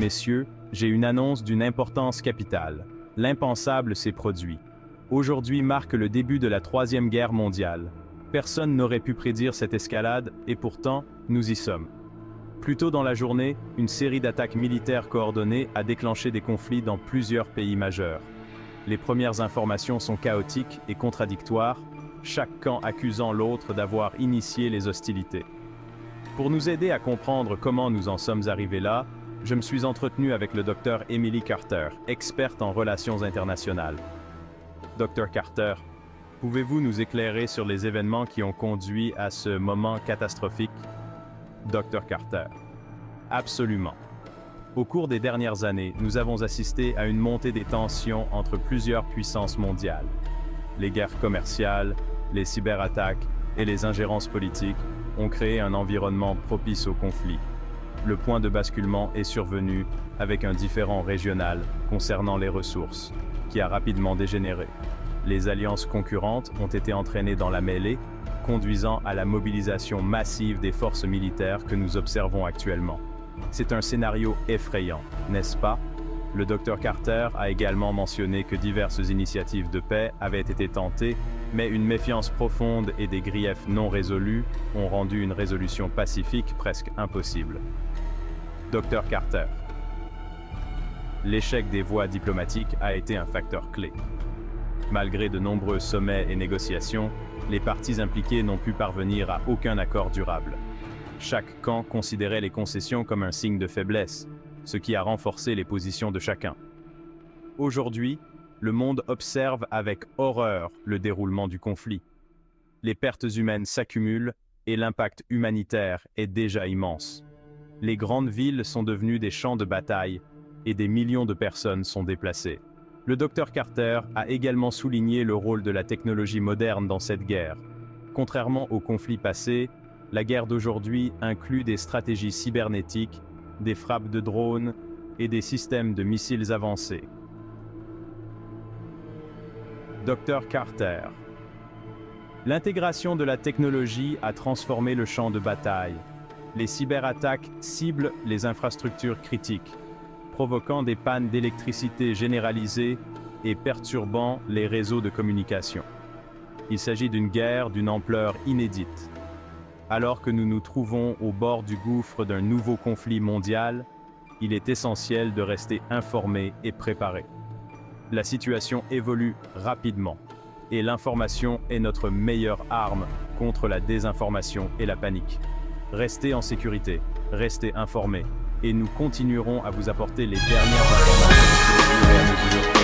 messieurs, j'ai une annonce d'une importance capitale. L'impensable s'est produit. Aujourd'hui marque le début de la Troisième Guerre mondiale. Personne n'aurait pu prédire cette escalade, et pourtant, nous y sommes. Plus tôt dans la journée, une série d'attaques militaires coordonnées a déclenché des conflits dans plusieurs pays majeurs. Les premières informations sont chaotiques et contradictoires, chaque camp accusant l'autre d'avoir initié les hostilités. Pour nous aider à comprendre comment nous en sommes arrivés là, je me suis entretenu avec le Dr Emily Carter, experte en relations internationales. Dr Carter, pouvez-vous nous éclairer sur les événements qui ont conduit à ce moment catastrophique? Dr Carter. Absolument. Au cours des dernières années, nous avons assisté à une montée des tensions entre plusieurs puissances mondiales. Les guerres commerciales, les cyberattaques et les ingérences politiques ont créé un environnement propice au conflit. Le point de basculement est survenu avec un différend régional concernant les ressources, qui a rapidement dégénéré. Les alliances concurrentes ont été entraînées dans la mêlée, conduisant à la mobilisation massive des forces militaires que nous observons actuellement. C'est un scénario effrayant, n'est-ce pas? Le Dr Carter a également mentionné que diverses initiatives de paix avaient été tentées, mais une méfiance profonde et des griefs non résolus ont rendu une résolution pacifique presque impossible. Dr Carter. L'échec des voies diplomatiques a été un facteur clé. Malgré de nombreux sommets et négociations, les parties impliquées n'ont pu parvenir à aucun accord durable. Chaque camp considérait les concessions comme un signe de faiblesse, ce qui a renforcé les positions de chacun. Aujourd'hui, le monde observe avec horreur le déroulement du conflit. Les pertes humaines s'accumulent et l'impact humanitaire est déjà immense. Les grandes villes sont devenues des champs de bataille et des millions de personnes sont déplacées. Le Dr Carter a également souligné le rôle de la technologie moderne dans cette guerre. Contrairement aux conflits passés, la guerre d'aujourd'hui inclut des stratégies cybernétiques, des frappes de drones et des systèmes de missiles avancés. Dr Carter. L'intégration de la technologie a transformé le champ de bataille. Les cyberattaques ciblent les infrastructures critiques, provoquant des pannes d'électricité généralisées et perturbant les réseaux de communication. Il s'agit d'une guerre d'une ampleur inédite. Alors que nous nous trouvons au bord du gouffre d'un nouveau conflit mondial, il est essentiel de rester informé et préparé. La situation évolue rapidement, et l'information est notre meilleure arme contre la désinformation et la panique. Restez en sécurité, restez informés, et nous continuerons à vous apporter les dernières informations au fur et à mesure.